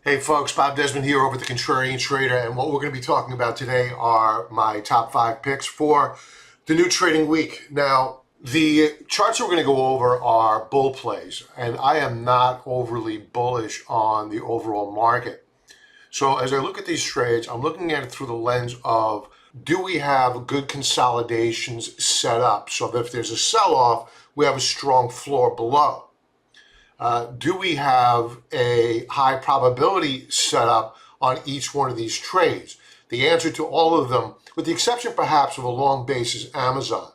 Hey folks, Bob Desmond here over at the Contrarian Trader, and what we're going to be talking about today are my top 5 picks for the new trading week. Now, the charts that we're going to go over are bull plays, and I am not overly bullish on the overall market. So as I look at these trades, I'm looking at it through the lens of, do we have good consolidations set up so that if there's a sell-off, we have a strong floor below? Do we have a high probability set up on each one of these trades? The answer to all of them, with the exception perhaps of a long base, is Amazon.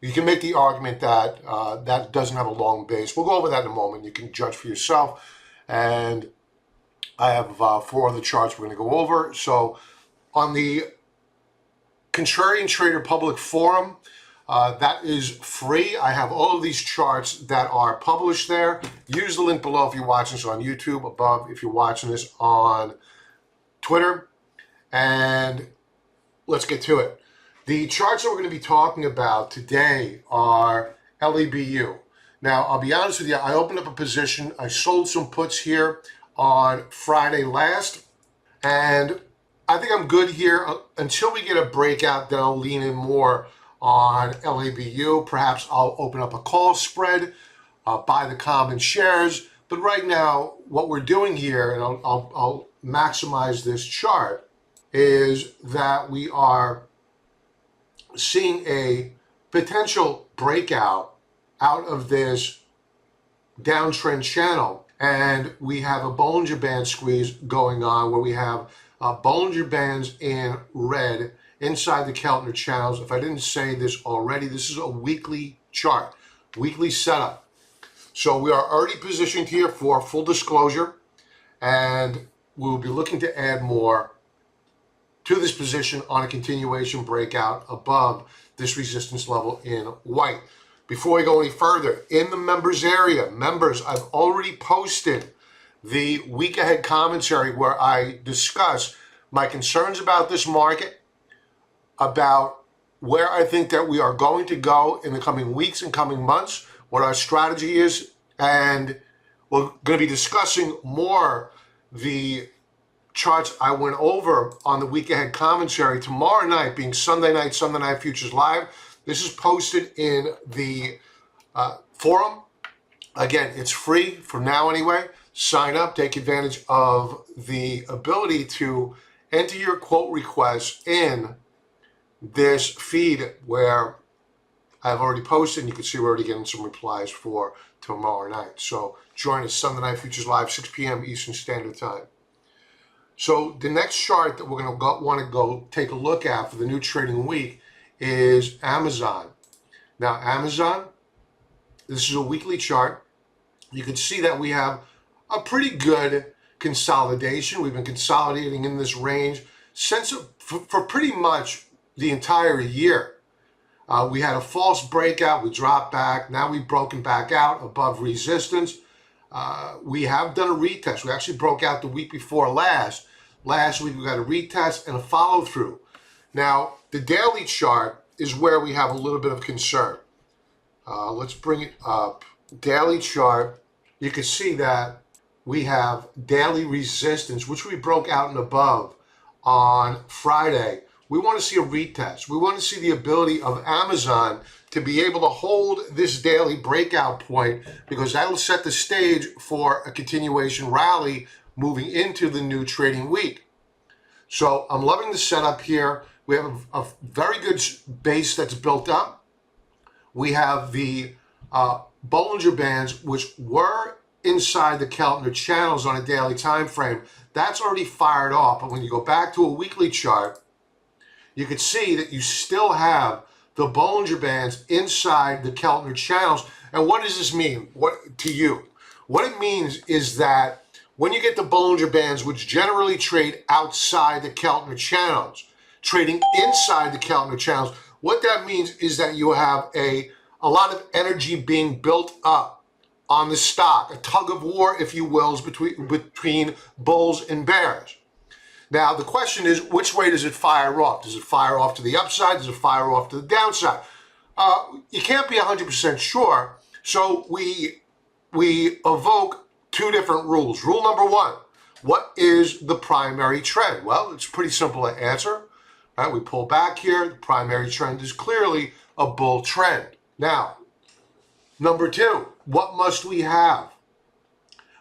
You can make the argument that that doesn't have a long base. We'll go over that in a moment. You can judge for yourself. And I have 4 other charts we're going to go over. So on the Contrarian Trader Public Forum, that is free. I have all of these charts that are published there. Use the link below if you're watching this on YouTube, above if you're watching this on Twitter. And let's get to it. The charts that we're going to be talking about today are LABU. Now, I'll be honest with you, I opened up a position. I sold some puts here on Friday last, and I think I'm good here until we get a breakout. Then I'll lean in more on LABU. Perhaps I'll open up a call spread, buy the common shares. But right now, what we're doing here, and I'll maximize this chart, is that we are seeing a potential breakout out of this downtrend channel. And we have a Bollinger Band squeeze going on where we have Bollinger Bands in red inside the Keltner channels. If I didn't say this already, this is a weekly chart, weekly setup. So we are already positioned here for full disclosure, and we'll be looking to add more to this position on a continuation breakout above this resistance level in white. Before we go any further, in the members area, members, I've already posted the week ahead commentary where I discuss my concerns about this market, about where I think that we are going to go in the coming weeks and coming months, what our strategy is, and we're going to be discussing more the charts I went over on the week ahead commentary tomorrow night, being Sunday night Futures Live. This is posted in the forum. Again, it's free for now anyway. Sign up, take advantage of the ability to enter your quote requests in this feed where I've already posted, and you can see we're already getting some replies for tomorrow night. So join us Sunday Night Futures Live, 6 p.m. Eastern Standard Time. So the next chart that we're going to want to go take a look at for the new trading week is Amazon. Now, Amazon, this is a weekly chart. You can see that we have a pretty good consolidation. We've been consolidating in this range since for pretty much the entire year. We had a false breakout. We dropped back. Now we've broken back out above resistance. We have done a retest. We actually broke out the week before last. Last week we got a retest and a follow through. Now, the daily chart is where we have a little bit of concern. Let's bring it up. Daily chart, you can see that we have daily resistance, which we broke out and above on Friday. We want to see a retest. We want to see the ability of Amazon to be able to hold this daily breakout point, because that will set the stage for a continuation rally moving into the new trading week. So I'm loving the setup here. We have a very good base that's built up. We have the Bollinger Bands, which were inside the Keltner channels on a daily time frame. That's already fired off. But when you go back to a weekly chart, you can see that you still have the Bollinger Bands inside the Keltner channels. And what does this mean to you? What it means is that when you get the Bollinger Bands, which generally trade outside the Keltner channels, trading inside the Keltner channels, what that means is that you have a lot of energy being built up on the stock, a tug of war, if you will, between bulls and bears. Now, the question is, which way does it fire off? Does it fire off to the upside? Does it fire off to the downside? You can't be 100% sure, so we evoke 2 different rules. Rule number 1, What is the primary trend? Well, it's pretty simple to answer. Right? We pull back here. The primary trend is clearly a bull trend. Now, number two, what must we have?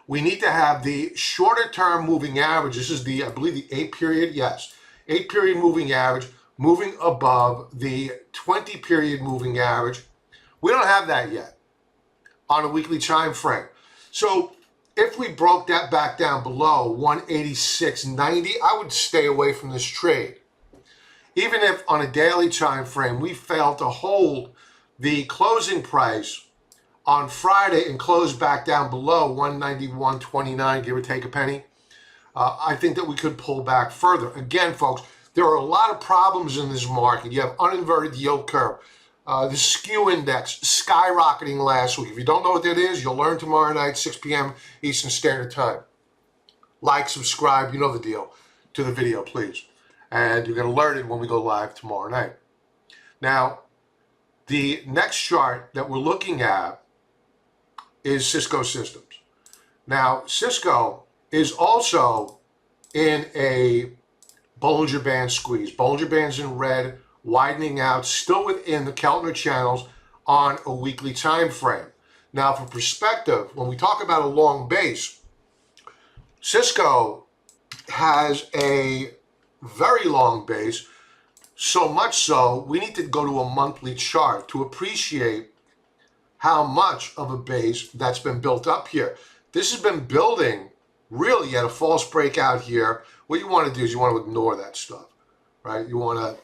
We need to have the shorter term moving average. This is the, I believe, the 8 period. Yes, 8 period moving average moving above the 20 period moving average. We don't have that yet on a weekly time frame. So if we broke that back down below 186.90, I would stay away from this trade. Even if on a daily time frame we fail to hold the closing price on Friday and close back down below 191.29, give or take a penny, I think that we could pull back further. Again, folks, there are a lot of problems in this market. You have uninverted yield curve. The SKU index skyrocketing last week. If you don't know what that is, you'll learn tomorrow night, 6 p.m. Eastern Standard Time. Like, subscribe, you know the deal, to the video, please. And you're going to learn it when we go live tomorrow night. Now, the next chart that we're looking at is Cisco Systems. Now, Cisco is also in a Bollinger Band squeeze. Bollinger Band's in red, widening out, still within the Keltner channels on a weekly time frame. Now, for perspective, when we talk about a long base, Cisco has a very long base, so much so we need to go to a monthly chart to appreciate how much of a base that's been built up here. This has been building really at a false breakout here. What you want to do is you want to ignore that stuff, right? You want to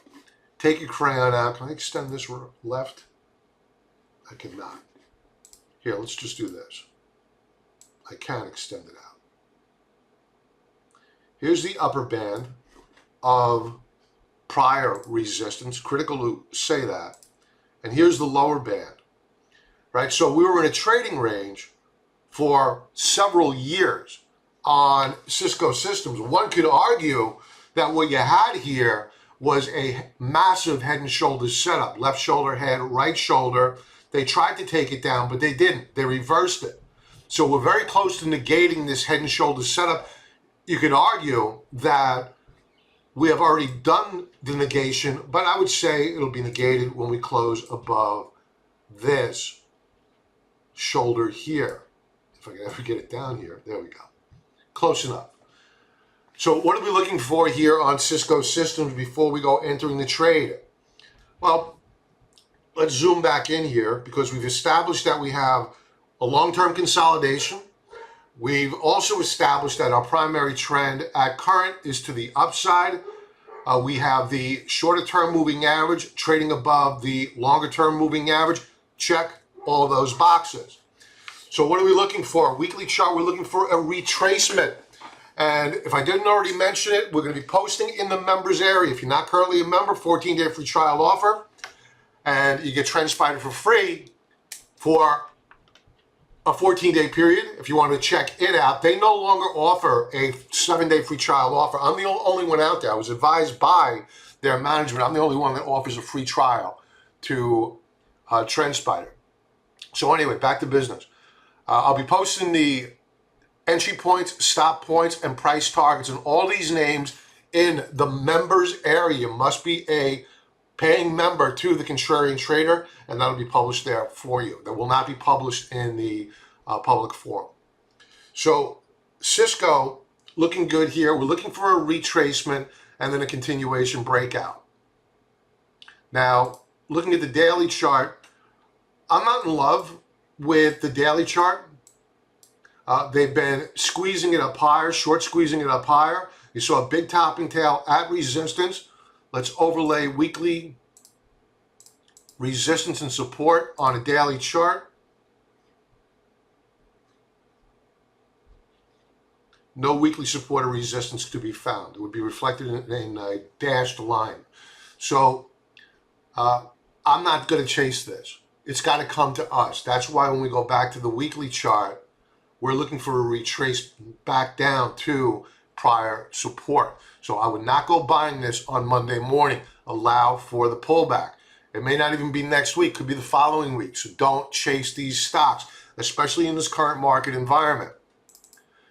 take your crayon out. Can I extend this left? I cannot. Here, let's just do this. I can extend it out. Here's the upper band of prior resistance, critical to say that. And here's the lower band, right? So we were in a trading range for several years on Cisco Systems. One could argue that what you had here was a massive head and shoulders setup. Left shoulder, head, right shoulder. They tried to take it down, but they didn't. They reversed it. So we're very close to negating this head and shoulders setup. You could argue that we have already done the negation, but I would say it'll be negated when we close above this shoulder here. If I can ever get it down here, there we go. Close enough. So what are we looking for here on Cisco Systems before we go entering the trade? Well, let's zoom back in here because we've established that we have a long-term consolidation. We've also established that our primary trend at current is to the upside. We have the shorter-term moving average trading above the longer-term moving average. Check all those boxes. So what are we looking for? A weekly chart, we're looking for a retracement. And if I didn't already mention it, we're going to be posting in the members area. If you're not currently a member, 14-day free trial offer. And you get TrendSpider for free for a 14-day period. If you want to check it out, they no longer offer a 7-day free trial offer. I'm the only one out there. I was advised by their management. I'm the only one that offers a free trial to TrendSpider. So anyway, back to business. I'll be posting the entry points, stop points, and price targets, and all these names in the members area. You must be a paying member to the Contrarian Trader, and that'll be published there for you. That will not be published in the public forum. So Cisco looking good here. We're looking for a retracement and then a continuation breakout. Now, looking at the daily chart, I'm not in love with the daily chart. They've been squeezing it up higher, short squeezing it up higher. You saw a big topping tail at resistance. Let's overlay weekly resistance and support on a daily chart. No weekly support or resistance to be found. It would be reflected in a dashed line. So I'm not going to chase this. It's got to come to us. That's why when we go back to the weekly chart, we're looking for a retrace back down to prior support. So I would not go buying this on Monday morning. Allow for the pullback. It may not even be next week. Could be the following week. So don't chase these stocks, especially in this current market environment.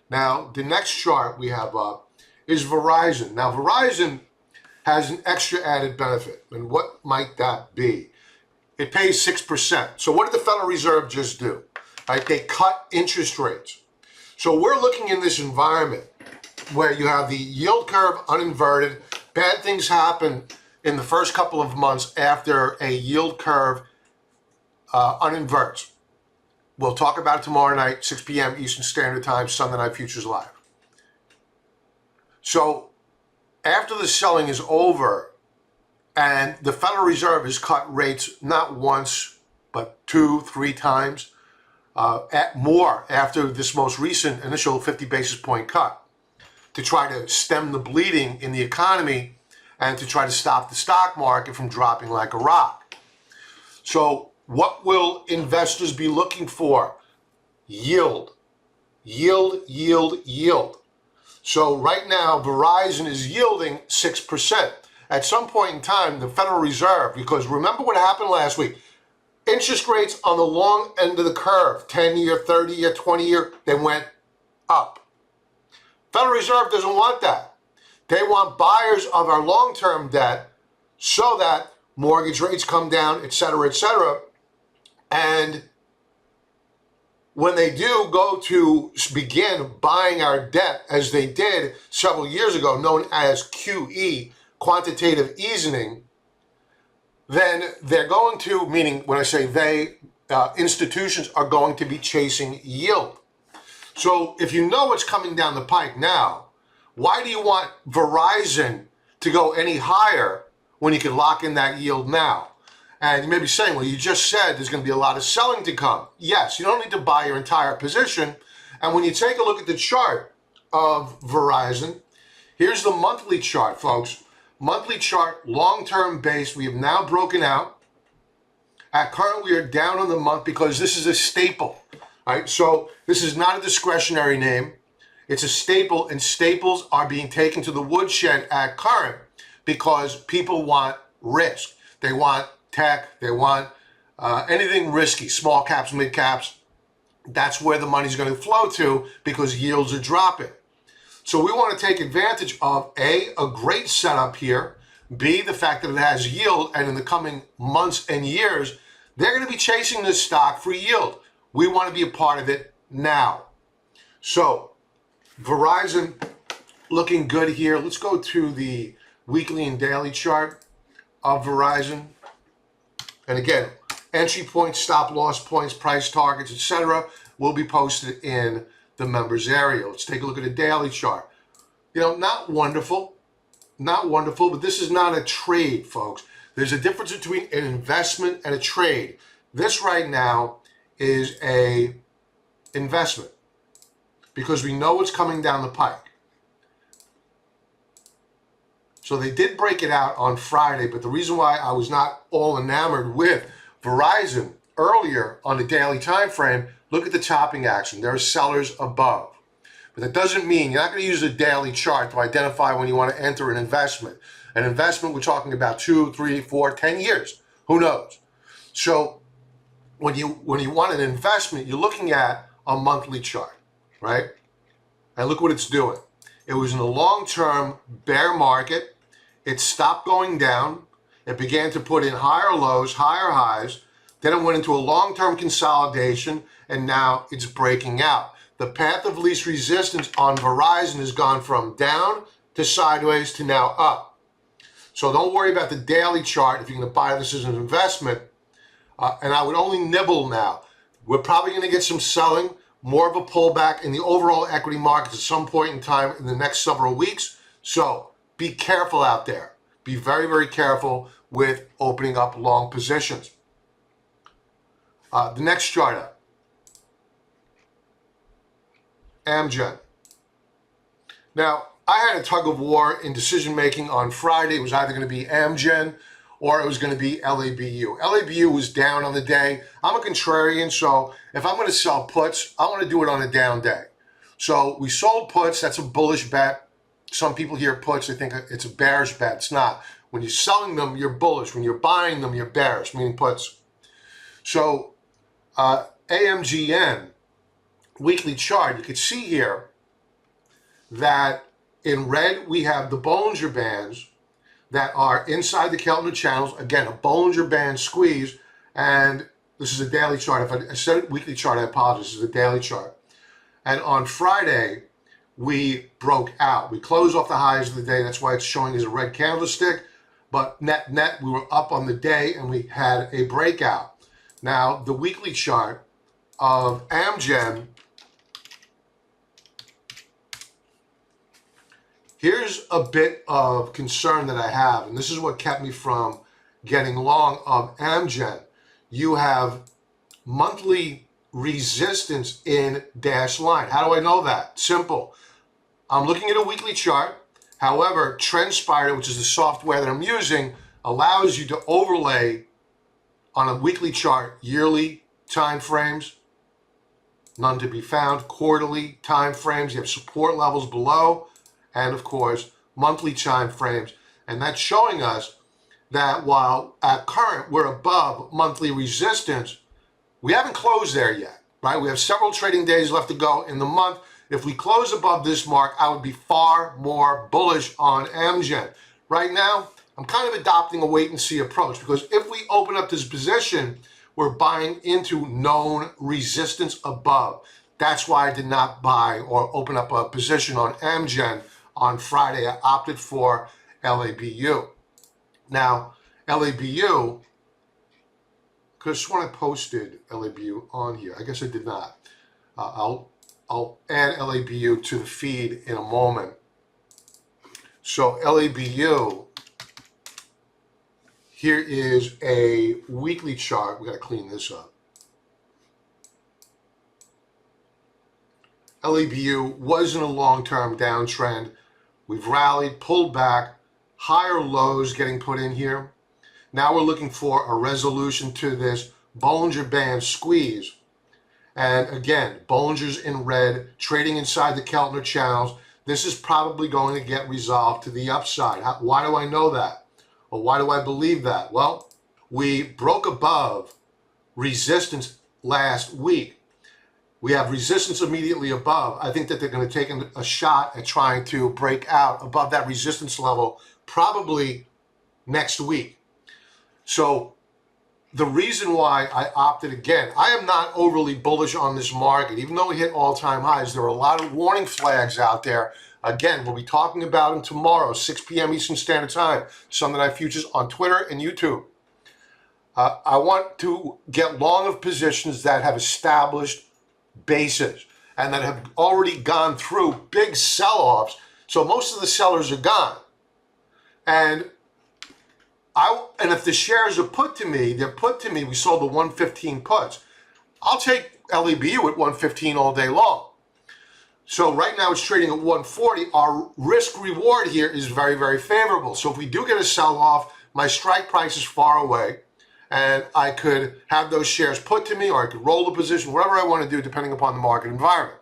Now, the next chart we have up is Verizon. Now, Verizon has an extra added benefit, and what might that be? It pays 6%. So what did the Federal Reserve just do? Right? They cut interest rates. So we're looking in this environment where you have the yield curve uninverted. Bad things happen in the first couple of months after a yield curve uninverts. We'll talk about it tomorrow night, 6 p.m. Eastern Standard Time, Sunday Night Futures Live. So after the selling is over and the Federal Reserve has cut rates not once, but 2, 3 times, more after this most recent initial 50 basis point cut to try to stem the bleeding in the economy and to try to stop the stock market from dropping like a rock. So what will investors be looking for? Yield, yield, yield, yield. So right now, Verizon is yielding 6%. At some point in time, the Federal Reserve, because remember what happened last week, interest rates on the long end of the curve, 10-year, 30-year, 20-year, they went up. Federal Reserve doesn't want that. They want buyers of our long-term debt so that mortgage rates come down, et cetera, and when they do go to begin buying our debt, as they did several years ago, known as QE, quantitative easing, then they're going to, meaning when I say they, institutions are going to be chasing yield. So if you know what's coming down the pike now, why do you want Verizon to go any higher when you can lock in that yield now? And you may be saying, well, you just said there's going to be a lot of selling to come. Yes, you don't need to buy your entire position. And when you take a look at the chart of Verizon, here's the monthly chart, folks. Monthly chart, long-term base, we have now broken out. At current, we are down on the month because this is a staple. Right? So this is not a discretionary name. It's a staple, and staples are being taken to the woodshed at current because people want risk. They want tech, they want anything risky, small caps, mid caps. That's where the money's going to flow to because yields are dropping. So we want to take advantage of a great setup here, B, the fact that it has yield, and in the coming months and years, they're going to be chasing this stock for yield. We want to be a part of it now. So Verizon looking good here. Let's go to the weekly and daily chart of Verizon. And again, entry points, stop loss points, price targets, etc. will be posted in the members area. Let's take a look at a daily chart. You know, not wonderful, but this is not a trade, folks. There's a difference between an investment and a trade. This right now is a investment because we know what's coming down the pike. So they did break it out on Friday, but the reason why I was not all enamored with Verizon earlier on the daily time frame, look at the topping action. There are sellers above. But that doesn't mean you're not going to use a daily chart to identify when you want to enter an investment. An investment, we're talking about 2, 3, 4, 10 years. Who knows? So when you want an investment, you're looking at a monthly chart, right? And look what it's doing. It was in a long-term bear market. It stopped going down. It began to put in higher lows, higher highs. Then it went into a long-term consolidation, and now it's breaking out. The path of least resistance on Verizon has gone from down to sideways to now up. So don't worry about the daily chart if you're going to buy this as an investment. And I would only nibble now. We're probably going to get some selling, more of a pullback in the overall equity markets at some point in time in the next several weeks. So be careful out there. Be very, very careful with opening up long positions. The next chart up. AMGN. Now, I had a tug of war in decision making on Friday. It was either going to be AMGN or it was going to be LABU. LABU was down on the day. I'm a contrarian, so if I'm going to sell puts, I want to do it on a down day. So we sold puts. That's a bullish bet. Some people hear puts, they think it's a bearish bet. It's not. When you're selling them, you're bullish. When you're buying them, you're bearish, meaning puts. So AMGN weekly chart, you can see here that in red we have the Bollinger Bands that are inside the Keltner channels. Again, a Bollinger Band squeeze, and this is a daily chart. If I said weekly chart, I apologize. This is a daily chart. And on Friday, we broke out. We closed off the highs of the day. That's why it's showing as a red candlestick. But net, we were up on the day and we had a breakout. Now, the weekly chart of AMGN, here's a bit of concern that I have, and this is what kept me from getting long of AMGN. You have monthly resistance in dashed line. How do I know that? Simple. I'm looking at a weekly chart. However, TrendSpider, which is the software that I'm using, allows you to overlay on a weekly chart yearly time frames, none to be found, quarterly time frames. You have support levels below, and of course, monthly time frames. And that's showing us that while at current we're above monthly resistance, we haven't closed there yet, right? We have several trading days left to go in the month. If we close above this mark, I would be far more bullish on AMGN. Right now, I'm kind of adopting a wait and see approach, because if we open up this position, we're buying into known resistance above. That's why I did not buy or open up a position on AMGN on Friday. I opted for LABU. Now, LABU, because when I posted LABU on here, I guess I did not. I'll add LABU to the feed in a moment. So LABU, here is a weekly chart. We got to clean this up. LABU was in a long-term downtrend. We've rallied, pulled back, higher lows getting put in here. Now we're looking for a resolution to this Bollinger Band squeeze. And again, Bollinger's in red, trading inside the Keltner channels. This is probably going to get resolved to the upside. Why do I know that? Or why do I believe that? Well, we broke above resistance last week. We have resistance immediately above. I think that they're going to take a shot at trying to break out above that resistance level probably next week. So the reason why I opted again, I am not overly bullish on this market. Even though we hit all-time highs, there are a lot of warning flags out there. Again, we'll be talking about them tomorrow, 6 p.m. Eastern Standard Time, Sunday Night Futures on Twitter and YouTube. I want to get long of positions that have established bases and that have already gone through big sell-offs. So most of the sellers are gone. And if the shares are put to me, they're put to me. We sold the 115 puts. I'll take LABU at 115 all day long. So right now it's trading at 140. Our risk reward here is very, very favorable. So if we do get a sell-off, my strike price is far away, and I could have those shares put to me, or I could roll the position, whatever I want to do depending upon the market environment.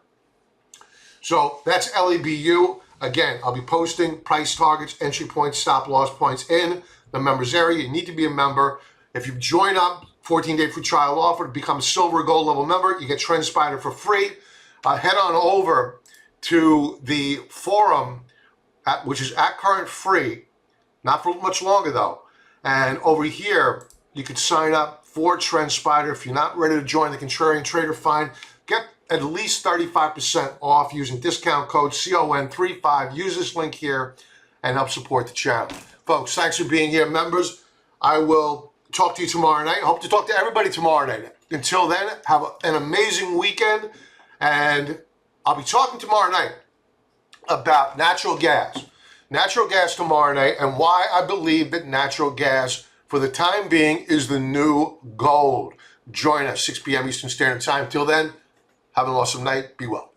So that's LABU. Again, I'll be posting price targets, entry points, stop loss points in the members area. You need to be a member. If you join up, 14-day free trial offer to become a silver or gold level member, you get TrendSpider for free. Head on over to the forum, which is at current free, not for much longer though. And over here, you could sign up for TrendSpider. If you're not ready to join the Contrarian Trader, fine. Get at least 35% off using discount code CON35. Use this link here and help support the channel. Folks, thanks for being here, members. I will talk to you tomorrow night. I hope to talk to everybody tomorrow night. Until then, have an amazing weekend, and I'll be talking tomorrow night about natural gas. Natural gas tomorrow night, and why I believe that natural gas, for the time being, is the new gold. Join us, 6 p.m. Eastern Standard Time. Till then, have an awesome night. Be well.